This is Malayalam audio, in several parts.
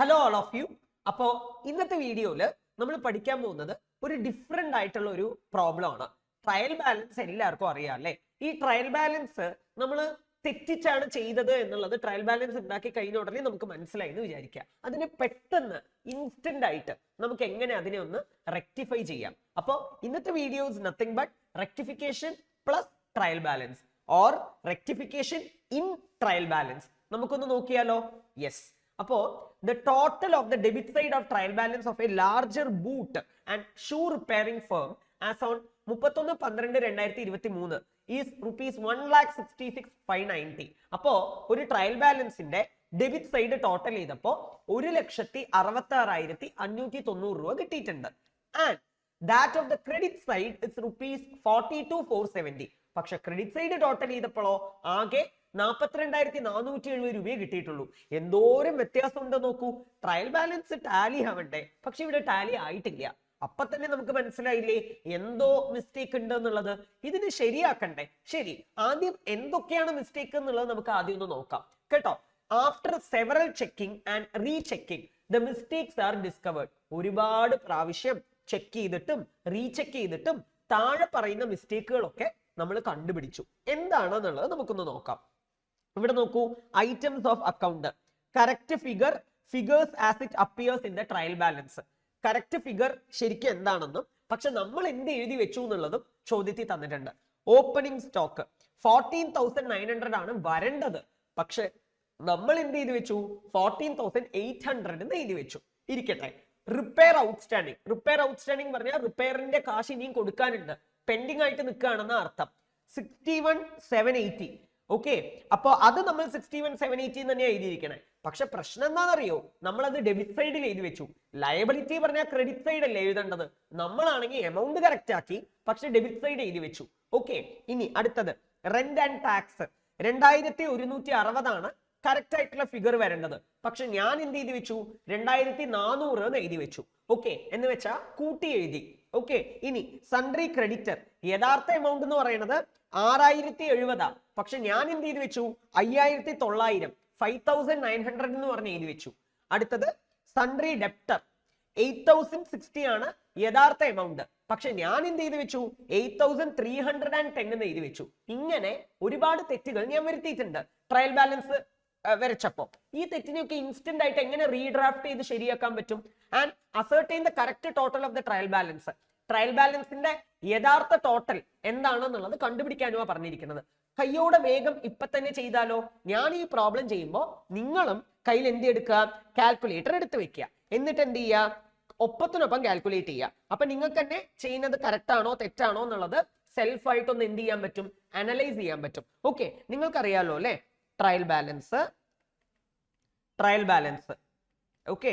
Hello all of U. അപ്പോൾ ഇന്നത്തെ വീഡിയോയിൽ നമ്മൾ പഠിക്കാൻ പോകുന്നത് ഒരു ഡിഫറെന്റ് ആയിട്ടുള്ള ഒരു പ്രോബ്ലം ആണ്. ട്രയൽ ബാലൻസ് എല്ലാവർക്കും അറിയാം അല്ലേ? ഈ ട്രയൽ ബാലൻസ് നമ്മൾ തെറ്റിച്ചാണ് ചെയ്തത് എന്നുള്ളത് ട്രയൽ ബാലൻസ് ഉണ്ടാക്കി കഴിഞ്ഞ ഉടനെ നമുക്ക് മനസ്സിലായി എന്ന് വിചാരിക്കുക. അതിന് പെട്ടെന്ന് ഇൻസ്റ്റന്റ് ആയിട്ട് നമുക്ക് എങ്ങനെ അതിനെ ഒന്ന് റെക്ടിഫൈ ചെയ്യാം. അപ്പോൾ ഇന്നത്തെ video is nothing but rectification plus trial balance or rectification in trial balance. നമുക്കൊന്ന് നോക്കിയാലോ? യെസ്. അപ്പോ the total of the debit side of trial balance of a larger boot and shoe repairing firm as on 31/12/2023 is rupees 1,66,590. അപ്പോ ഒരു ട്രയൽ ബാലൻസിന്റെ ഡെബിറ്റ് സൈഡ് ടോട്ടൽ ചെയ്തപ്പോ 1,66,590 രൂപ കിട്ടിയിട്ടുണ്ട്. And that of the credit side is rupees 42,470. പക്ഷെ ക്രെഡിറ്റ് സൈഡ് ടോട്ടൽ ചെയ്തപ്പോഴോ ആകെ 42,470 രൂപയെ കിട്ടിയിട്ടുള്ളൂ. എന്തോരം വ്യത്യാസം ഉണ്ട് നോക്കൂ. ട്രയൽ ബാലൻസ് ടാലി ആവണ്ടേ, പക്ഷെ ഇവിടെ ടാലി ആയിട്ടില്ല. അപ്പൊ തന്നെ നമുക്ക് മനസ്സിലായില്ലേ എന്തോ മിസ്റ്റേക്ക് ഉണ്ട് എന്നുള്ളത്. ഇതിന് ശരിയാക്കണ്ടേ? ശരി, ആദ്യം എന്തൊക്കെയാണ് മിസ്റ്റേക്ക് എന്നുള്ളത് നമുക്ക് ആദ്യം ഒന്ന് നോക്കാം കേട്ടോ. After several checking and rechecking the mistakes are discovered. ഒരുപാട് പ്രാവശ്യം ചെക്ക് ചെയ്തിട്ടും റീചെക്ക് ചെയ്തിട്ടും താഴെ പറയുന്ന മിസ്റ്റേക്കുകളൊക്കെ നമ്മൾ കണ്ടുപിടിച്ചു. എന്താണെന്നുള്ളത് നമുക്കൊന്ന് നോക്കാം. ഇവിടെ നോക്കൂ, items of account, correct figures as it appears in the trial balance. Correct figure ശരിക്കും എന്താണെന്നും പക്ഷെ നമ്മൾ എന്ത് എഴുതി വെച്ചു എന്നുള്ളതും ചോദ്യത്തിൽ തന്നിട്ടുണ്ട്. ഓപ്പണിംഗ് സ്റ്റോക്ക് 14,900 ആണ് വരേണ്ടത്, പക്ഷെ നമ്മൾ എന്ത് ചെയ്ത് വെച്ചു? 14,800 എന്ന് എഴുതി വെച്ചു. ഇരിക്കട്ടെ. റിപ്പയർ ഔട്ട്സ്റ്റാൻഡിംഗ് പറഞ്ഞാൽ റിപ്പയറിന്റെ കാശ് ഇനിയും കൊടുക്കാനുണ്ട്, പെൻഡിങ് ആയിട്ട് നിൽക്കുകയാണെന്ന അർത്ഥം. 61,780. ഓക്കെ, അപ്പൊ അത് നമ്മൾ 61,780 തന്നെയാണ് എഴുതിയിരിക്കണേ. പക്ഷെ പ്രശ്നം എന്താണെന്നറിയോ? നമ്മൾ അത് ഡെബിറ്റ് സൈഡിൽ എഴുതി വെച്ചു. ലയബിലിറ്റി പറഞ്ഞാൽ ക്രെഡിറ്റ് സൈഡ് അല്ലേ എഴുതേണ്ടത്. നമ്മളാണെങ്കിൽ എമൗണ്ട് കറക്റ്റ് ആക്കി, പക്ഷെ ഡെബിറ്റ് സൈഡ് എഴുതി വെച്ചു. ഓക്കെ, ഇനി അടുത്തത് റെന്റ് ആൻഡ് ടാക്സ് 2,160 ആണ് കറക്റ്റ് ആയിട്ടുള്ള ഫിഗർ വരേണ്ടത്. പക്ഷെ ഞാൻ എന്ത് ചെയ്ത് വെച്ചു? 2,400 എന്ന് എഴുതി വെച്ചു. ഓക്കെ, എന്ന് വെച്ചാ കൂട്ടി എഴുതി. ഓക്കെ, ഇനി സൺട്രി ക്രെഡിറ്റർ യഥാർത്ഥ എമൗണ്ട് എന്ന് പറയുന്നത് 6,070. പക്ഷെ ഞാൻ എന്ത് ചെയ്ത് വെച്ചു? 5,900 5,900 എന്ന് പറഞ്ഞ് എഴുതി വെച്ചു. അടുത്തത് സൺട്രി ഡെപ്റ്റർ 8,060 ആണ് യഥാർത്ഥ എമൗണ്ട്. പക്ഷെ ഞാൻ എന്ത് ചെയ്ത് വെച്ചു? 8,310 എന്ന് എഴുതി വെച്ചു. ഇങ്ങനെ ഒരുപാട് തെറ്റുകൾ ഞാൻ വരുത്തിയിട്ടുണ്ട് ട്രയൽ ബാലൻസ് വരച്ചപ്പോ. ഈ തെറ്റിനെയൊക്കെ ഇൻസ്റ്റന്റ് ആയിട്ട് എങ്ങനെ റീഡ്രാഫ്റ്റ് ചെയ്ത് ശരിയാക്കാൻ പറ്റും? And ascertain the correct total of the trial balance. Trial ബാലൻസിന്റെ യഥാർത്ഥ ടോട്ടൽ എന്താണെന്നുള്ളത് കണ്ടുപിടിക്കാനുമാണ് പറഞ്ഞിരിക്കുന്നത്. കയ്യോടെ വേഗം ഇപ്പൊ തന്നെ ചെയ്താലോ? ഞാൻ ഈ പ്രോബ്ലം ചെയ്യുമ്പോൾ നിങ്ങളും കയ്യിൽ എന്ത് എടുക്കുക? കാൽക്കുലേറ്റർ എടുത്ത് വെക്കുക. എന്നിട്ട് എന്ത് ചെയ്യുക? ഒപ്പത്തിനൊപ്പം കാൽക്കുലേറ്റ് ചെയ്യുക. അപ്പൊ നിങ്ങൾക്ക് തന്നെ ചെയ്യുന്നത് കറക്റ്റ് ആണോ തെറ്റാണോ എന്നുള്ളത് സെൽഫ് ആയിട്ടൊന്ന് എന്ത് ചെയ്യാൻ പറ്റും? അനലൈസ് ചെയ്യാൻ പറ്റും. ഓക്കെ, നിങ്ങൾക്കറിയാലോ അല്ലെ trial balance. Okay,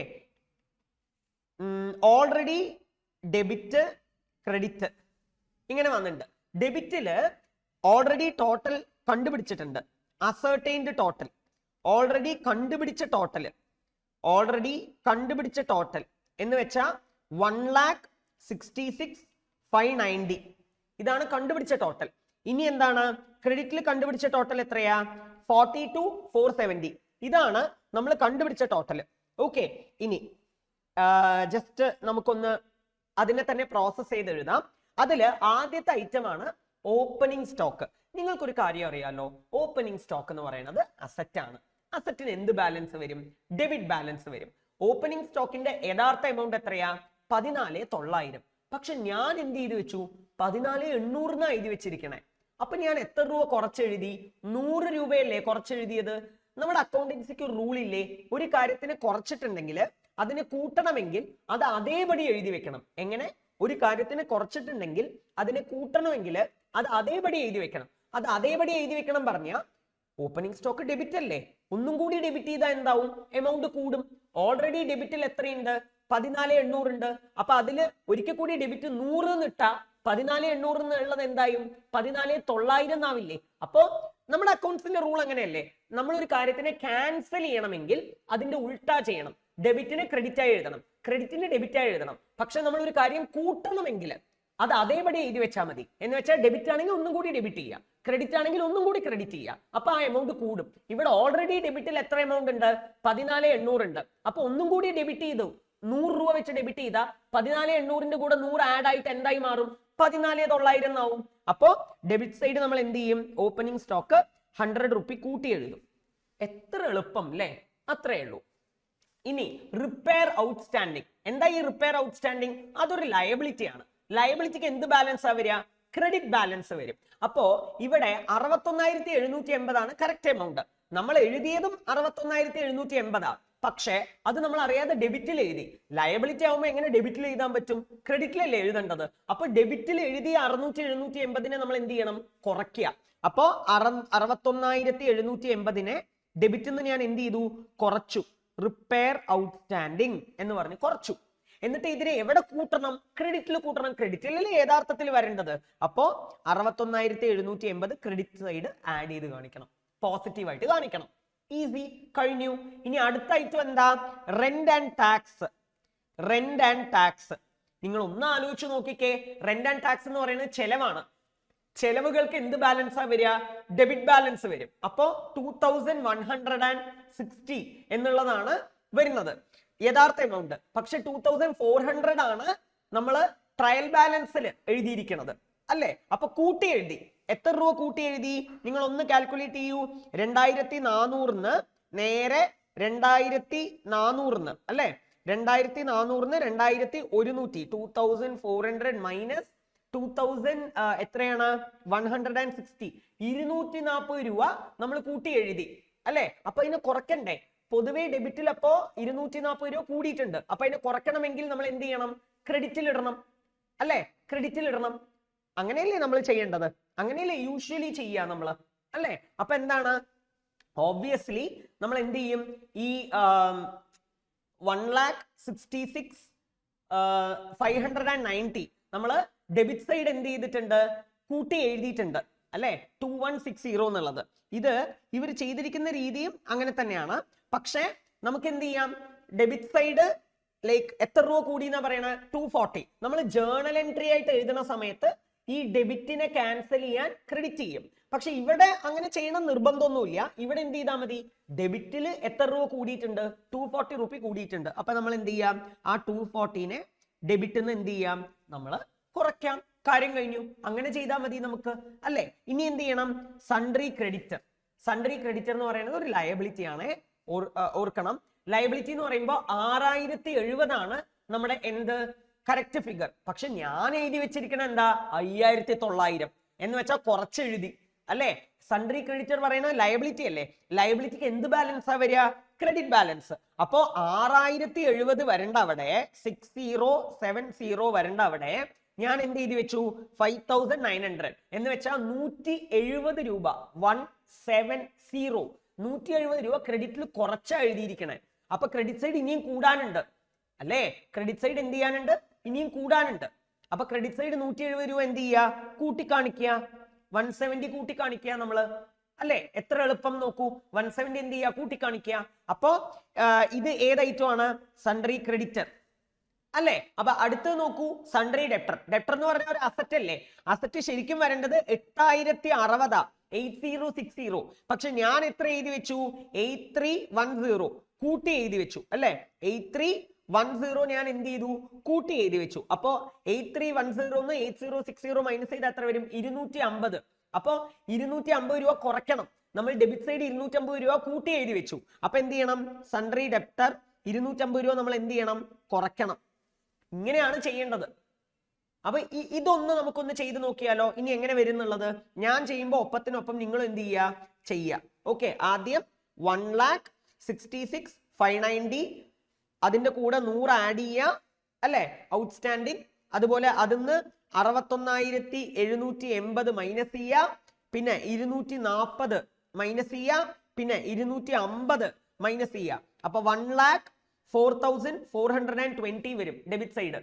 already debit credit ഇങ്ങനെ വന്നിട്ടുണ്ട്. ഡെബിറ്റില് ഓൾറെഡി ടോട്ടൽ കണ്ടുപിടിച്ചിട്ടുണ്ട്. അസർട്ടൈൻഡ് ടോട്ടൽ ഓൾറെഡി കണ്ടുപിടിച്ച ടോട്ടൽ എന്ന് വെച്ചാൽ 1,66,590 ഇതാണ് കണ്ടുപിടിച്ച ടോട്ടൽ. ഇനി എന്താണ് ക്രെഡിറ്റിൽ കണ്ടുപിടിച്ച ടോട്ടൽ? എത്രയാ? 42,470. ഇതാണ് നമ്മൾ കണ്ടുപിടിച്ച ടോട്ടൽ. ഓക്കെ, ഇനി ജസ്റ്റ് നമുക്കൊന്ന് അതിനെ തന്നെ പ്രോസസ് ചെയ്ത് എഴുതാം. അതില് ആദ്യത്തെ ഐറ്റം ആണ് ഓപ്പണിംഗ് സ്റ്റോക്ക്. നിങ്ങൾക്കൊരു കാര്യം അറിയാലോ, ഓപ്പണിംഗ് സ്റ്റോക്ക് എന്ന് പറയുന്നത് അസറ്റ് ആണ്. അസറ്റിന് എന്ത് ബാലൻസ് വരും? ഡെബിറ്റ് ബാലൻസ് വരും. ഓപ്പണിംഗ് സ്റ്റോക്കിന്റെ യഥാർത്ഥ എമൗണ്ട് എത്രയാ? 14,900. പക്ഷെ ഞാൻ എന്ത് ചെയ്ത് വെച്ചു? 14,800 എഴുതി വെച്ചിരിക്കണേ. അപ്പൊ ഞാൻ എത്ര രൂപ കുറച്ചെഴുതി? 100 രൂപയല്ലേ കുറച്ചെഴുതിയത്? നമ്മുടെ അക്കൗണ്ടൻസിക്ക് ഒരു റൂൾ ഇല്ലേ? ഒരു കാര്യത്തിന് കുറച്ചിട്ടുണ്ടെങ്കിൽ അതിന് കൂട്ടണമെങ്കിൽ അത് അതേപടി എഴുതി വെക്കണം. എങ്ങനെ? ഒരു കാര്യത്തിന് കുറച്ചിട്ടുണ്ടെങ്കിൽ അതിനെ കൂട്ടണമെങ്കിൽ അത് അതേപടി എഴുതി വെക്കണം. അത് അതേപടി എഴുതി വെക്കണം പറഞ്ഞ ഓപ്പണിംഗ് സ്റ്റോക്ക് ഡെബിറ്റ് അല്ലേ? ഒന്നും കൂടി ഡെബിറ്റ് ചെയ്താൽ എന്താവും? എമൗണ്ട് കൂടും. ഓൾറെഡി ഡെബിറ്റിൽ എത്രയുണ്ട്? 14,800 ഉണ്ട്. അപ്പൊ അതില് ഒരിക്കൽ കൂടി ഡെബിറ്റ് 100 എന്നിട്ടാ 14,800 എന്നുള്ളത് എന്തായും? 14,900 എന്നാവില്ലേ? അപ്പോ നമ്മുടെ അക്കൗണ്ട്സിന്റെ റൂൾ അങ്ങനെയല്ലേ? നമ്മൾ ഒരു കാര്യത്തിനെ ക്യാൻസൽ ചെയ്യണമെങ്കിൽ അതിന്റെ ഉൾട്ടാ ചെയ്യണം. ഡെബിറ്റിനെ ക്രെഡിറ്റ് ആയി എഴുതണം, ക്രെഡിറ്റിനെ ഡെബിറ്റ് ആയി എഴുതണം. പക്ഷെ നമ്മൾ ഒരു കാര്യം കൂട്ടണമെങ്കിൽ അത് അതേപടി എഴുതി വെച്ചാൽ മതി. എന്ന് വെച്ചാൽ ഡെബിറ്റ് ആണെങ്കിൽ ഒന്നും കൂടി ഡെബിറ്റ് ചെയ്യുക, ക്രെഡിറ്റ് ആണെങ്കിൽ ഒന്നും കൂടി ക്രെഡിറ്റ് ചെയ്യുക. അപ്പൊ ആ എമൗണ്ട് കൂടും. ഇവിടെ ഓൾറെഡി ഡെബിറ്റിൽ എത്ര എമൗണ്ട് ഉണ്ട്? 14,800 ഉണ്ട്. അപ്പൊ ഒന്നും കൂടി ഡെബിറ്റ് ചെയ്തു, 100 രൂപ വെച്ച് ഡെബിറ്റ് ചെയ്താൽ 14,800ന്റെ കൂടെ 100 ആഡ് ആയിട്ട് എന്തായി മാറും? 14,900 ആവും. അപ്പോ ഡെബിറ്റ് സൈഡ് നമ്മൾ എന്ത് ചെയ്യും? ഓപ്പണിംഗ് സ്റ്റോക്ക് 100 റുപ്പി കൂട്ടി എഴുതും. എത്ര എളുപ്പം അല്ലേ? അത്രേ ഉള്ളൂ. ഇനി റിപ്പയർ ഔട്ട്സ്റ്റാൻഡിങ്. എന്താ ഈ റിപ്പയർ ഔട്ട്സ്റ്റാൻഡിങ്? അതൊരു ലയബിലിറ്റി ആണ്. ലയബിലിറ്റിക്ക് എന്ത് ബാലൻസ് ആ വരിക? ക്രെഡിറ്റ് ബാലൻസ് വരും. അപ്പോ ഇവിടെ 61,780 ആണ് കറക്റ്റ് എമൗണ്ട്. നമ്മൾ എഴുതിയതും 61,780. പക്ഷെ അത് നമ്മൾ അറിയാതെ ഡെബിറ്റിൽ എഴുതി. ലയബിലിറ്റി ആവുമ്പോൾ എങ്ങനെ ഡെബിറ്റിൽ എഴുതാൻ പറ്റും? ക്രെഡിറ്റിലല്ലേ എഴുതേണ്ടത്. അപ്പൊ ഡെബിറ്റിൽ എഴുതിയ 6,780 നമ്മൾ എന്ത് ചെയ്യണം? കുറയ്ക്കുക. അപ്പോ 61,780 ഡെബിറ്റ് നിന്ന് ഞാൻ എന്ത് ചെയ്തു? കുറച്ചു. റിപ്പയർ ഔട്ട്സ്റ്റാൻഡിങ് എന്ന് പറഞ്ഞ് കുറച്ചു. എന്നിട്ട് ഇതിനെ എവിടെ കൂട്ടണം? ക്രെഡിറ്റിൽ കൂട്ടണം. ക്രെഡിറ്റിലല്ലേ യഥാർത്ഥത്തിൽ വരേണ്ടത്. അപ്പോ 61,780 ക്രെഡിറ്റ് സൈഡ് ആഡ് ചെയ്ത് കാണിക്കണം, പോസിറ്റീവായിട്ട് കാണിക്കണം. ഈസി, കഴിഞ്ഞു. ഇനി അടുത്ത ഐറ്റം എന്താ? Rent and tax. Rent and tax നിങ്ങൾ ഒന്ന് ആലോചിച്ച് നോക്കിക്കേ. റെന്റ് ആൻഡ് ടാക്സ് എന്ന് പറയുന്നത് ചെലവാണ്. ചെലവുകൾക്ക് എന്ത് ബാലൻസാ വരിക? ഡെബിറ്റ് ബാലൻസ് വരും. അപ്പോ 2,160 എന്നുള്ളതാണ് വരുന്നത് യഥാർത്ഥ എമൗണ്ട്. പക്ഷെ 2,400 ആണ് നമ്മൾ ട്രയൽ ബാലൻസിൽ എഴുതിയിരിക്കുന്നത് അല്ലേ? അപ്പൊ കൂട്ടി എഴുതി. എത്ര രൂപ കൂട്ടി എഴുതി? നിങ്ങൾ ഒന്ന് കാൽക്കുലേറ്റ് ചെയ്യൂ. 2,400 നേരെ 2,400 അല്ലെ? 2,400 2,100, 2,400 മൈനസ് 2,000 എത്രയാണ്? 160. 240 രൂപ നമ്മൾ കൂട്ടി എഴുതി അല്ലെ? അപ്പൊ ഇതിനെ കുറയ്ക്കണ്ടേ? പൊതുവെ ഡെബിറ്റിൽ അപ്പോ 240 രൂപ കൂടിയിട്ടുണ്ട്. അപ്പൊ അതിനെ കുറയ്ക്കണമെങ്കിൽ നമ്മൾ എന്ത് ചെയ്യണം? ക്രെഡിറ്റിൽ ഇടണം അല്ലെ? ക്രെഡിറ്റിൽ ഇടണം. അങ്ങനെയല്ലേ നമ്മൾ ചെയ്യേണ്ടത്? അങ്ങനെയല്ലേ യൂഷ്വലി ചെയ്യുക നമ്മൾ അല്ലെ? അപ്പൊ എന്താണ്? ഓബ്വിയസ്ലി നമ്മൾ എന്ത് ചെയ്യും? ഈ 1,66,590 നമ്മള് ഡെബിറ്റ് സൈഡ് എന്ത് ചെയ്തിട്ടുണ്ട്? കൂട്ടി എഴുതിയിട്ടുണ്ട് അല്ലെ? 2,160 എന്നുള്ളത്. ഇത് ഇവർ ചെയ്തിരിക്കുന്ന രീതിയും അങ്ങനെ തന്നെയാണ്. പക്ഷെ നമുക്ക് എന്ത് ചെയ്യാം? ഡെബിറ്റ് സൈഡ് ലൈക്ക് എത്ര രൂപ കൂടി എന്നാ പറയണത്? 240. നമ്മൾ ജേർണൽ എൻട്രി ആയിട്ട് എഴുതുന്ന സമയത്ത് ഈ ഡെബിറ്റിനെ ക്യാൻസൽ ചെയ്യാൻ ക്രെഡിറ്റ് ചെയ്യും. പക്ഷെ ഇവിടെ അങ്ങനെ ചെയ്യണം നിർബന്ധമൊന്നുമില്ല. ഇവിടെ എന്ത് ചെയ്താൽ മതി? ഡെബിറ്റിൽ എത്ര രൂപ കൂടിയിട്ടുണ്ട്? 240 റുപ്പി കൂടിയിട്ടുണ്ട്. അപ്പൊ നമ്മൾ എന്ത് ചെയ്യാം? ആ 240നെ ഡെബിറ്റിൽ നിന്ന് എന്ത് ചെയ്യാം? നമ്മൾ കുറയ്ക്കാം. കാര്യം കഴിഞ്ഞു. അങ്ങനെ ചെയ്താൽ മതി നമുക്ക് അല്ലെ? ഇനി എന്ത് ചെയ്യണം? Sundry creditor. സൺട്രി ക്രെഡിറ്റർ എന്ന് പറയുന്നത് ഒരു ലയബിലിറ്റി ആണ്. ഓർക്കണം, ലയബിലിറ്റി എന്ന് പറയുമ്പോൾ 6,070 ആണ് നമ്മുടെ എന്ത് കറക്റ്റ് ഫിഗർ. പക്ഷെ ഞാൻ എഴുതി വെച്ചിരിക്കണ എന്താ? 5,900 എന്ന് വെച്ചാൽ കുറച്ച് എഴുതി അല്ലെ? സൺട്രി ക്രെഡിറ്റർ പറയുന്നത് ലയബിലിറ്റി അല്ലേ? ലയബിലിറ്റിക്ക് എന്ത് ബാലൻസാ വരിക? Credit balance. അപ്പോ 6,070 വരണ്ട അവിടെ, 6070 വരണ്ട അവിടെ ഞാൻ എന്ത് എഴുതി വെച്ചു? 5,900 എന്ന് വെച്ചാൽ 170 രൂപ. 170 170 രൂപ ക്രെഡിറ്റിൽ കുറച്ചാ എഴുതിയിരിക്കണേ. അപ്പൊ ക്രെഡിറ്റ് സൈഡ് ഇനിയും കൂടാനുണ്ട് അല്ലേ? ക്രെഡിറ്റ് സൈഡ് എന്ത് ചെയ്യാനുണ്ട്? ഇനിയും കൂടാനുണ്ട്. അപ്പൊ ക്രെഡിറ്റ് സൈഡ് 170 രൂപ എന്ത് ചെയ്യുക? കൂട്ടിക്കാണിക്കുക. 170 കൂട്ടിക്കാണിക്കുക നമ്മള് അല്ലെ? എത്ര എളുപ്പം നോക്കൂ. 170 എന്ത് ചെയ്യുക? കൂട്ടിക്കാണിക്കുക. അപ്പോ ഇത് ഏത് ഐറ്റം ആണ്? സൺട്രി ക്രെഡിറ്റർ അല്ലെ? അപ്പൊ അടുത്ത് നോക്കൂ, സൺട്രി ഡെപ്റ്റർ. ഡെപ്റ്റർ എന്ന് പറഞ്ഞ ഒരു അസറ്റ് അല്ലേ? അസറ്റ് ശരിക്കും വരേണ്ടത് 8,060, 8060. പക്ഷെ ഞാൻ എത്ര എഴുതി വെച്ചു? 8310 കൂട്ടി എഴുതി വെച്ചു അല്ലെ? 8310 ഞാൻ എന്ത് ചെയ്തു? കൂട്ടി എഴുതി വെച്ചു. അപ്പോ 8310 8060 മൈനസ് ചെയ്ത് എത്ര വരും? 250. അപ്പോ 250 രൂപ കുറയ്ക്കണം. നമ്മൾ ഡെബിറ്റ് സൈഡ് 250 രൂപ കൂട്ടി എഴുതി വെച്ചു. അപ്പൊ എന്ത് ചെയ്യണം? സൺട്രി ഡെപ്റ്റർ 250 രൂപ നമ്മൾ എന്ത് ചെയ്യണം? കുറയ്ക്കണം. ഇങ്ങനെയാണ് ചെയ്യേണ്ടത്. അപ്പൊ ഇതൊന്ന് നമുക്കൊന്ന് ചെയ്ത് നോക്കിയാലോ? ഇനി എങ്ങനെ വരും എന്നുള്ളത് ഞാൻ ചെയ്യുമ്പോൾ ഒപ്പത്തിനൊപ്പം നിങ്ങൾ എന്ത് ചെയ്യുക? ഓക്കെ, ആദ്യം 1,66,590 അതിന്റെ കൂടെ 100 ആഡ് ചെയ്യുക അല്ലെ? ഔട്ട്സ്റ്റാൻഡിങ്. അതുപോലെ അതിന്ന് 61,780 മൈനസ് ചെയ്യുക. പിന്നെ 240 മൈനസ് ചെയ്യുക. പിന്നെ 250 മൈനസ് ചെയ്യുക. അപ്പൊ 1,04,420 വരും ഡെബിറ്റ് സൈഡ്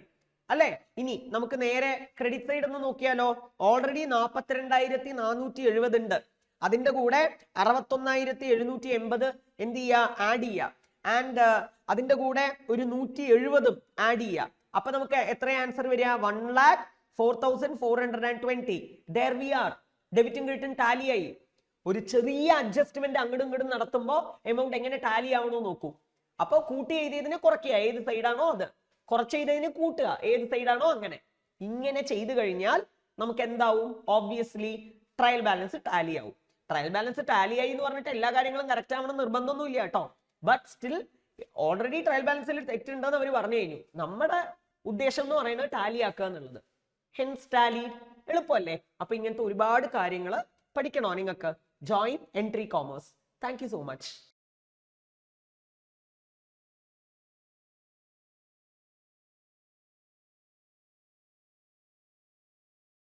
അല്ലെ? ഇനി നമുക്ക് നേരെ ക്രെഡിറ്റ് സൈഡ് ഒന്ന് നോക്കിയാലോ? ഓൾറെഡി 42,470 ഉണ്ട്. അതിന്റെ കൂടെ 61,780 എന്ത് ചെയ്യുക? ആഡ് ചെയ്യുക. ആൻഡ് അതിന്റെ കൂടെ ഒരു 170 ആഡ് ചെയ്യുക. അപ്പൊ നമുക്ക് എത്ര ആൻസർ വരിക? 4420. there we are. ഡെബിറ്റും ക്രെഡിറ്റും ടാലി ആയി. ഒരു ചെറിയ അഡ്ജസ്റ്റ്മെന്റ് അങ്ങോട്ടും ഇങ്ങോട്ടും നടത്തുമ്പോൾ എമൗണ്ട് എങ്ങനെ ടാലി ആവണോ നോക്കൂ. അപ്പൊ കൂട്ടി എഴുതിയതിനെ കുറയ്ക്കുക, ഏത് സൈഡാണോ അത്, കുറച്ച് എഴുതിയതിനെ കൂട്ടുക, ഏത് സൈഡാണോ അങ്ങനെ. ഇങ്ങനെ ചെയ്തു കഴിഞ്ഞാൽ നമുക്ക് എന്താവും? ഓബ്വിയസ്ലി ട്രയൽ ബാലൻസ് ടാലി ആവും. ട്രയൽ ബാലൻസ് ടാലി ആയി എന്ന് പറഞ്ഞിട്ട് എല്ലാ കാര്യങ്ങളും കറക്റ്റ് ആവണം നിർബന്ധമൊന്നും ഇല്ല കേട്ടോ. ബട്ട് സ്റ്റിൽ ഓൾറെഡി ട്രയൽ ബാലൻസിൽ തെറ്റുണ്ടെന്ന് അവർ പറഞ്ഞു കഴിഞ്ഞു. നമ്മുടെ ഉദ്ദേശം എന്ന് പറയുന്നത് ടാലി ആക്കുക എന്നുള്ളത്. ഹെൻസ് ടാലി എളുപ്പമല്ലേ? അപ്പൊ ഇങ്ങനത്തെ ഒരുപാട് കാര്യങ്ങൾ പഠിക്കണോ നിങ്ങൾക്ക്? Join entry commerce. Thank you so much.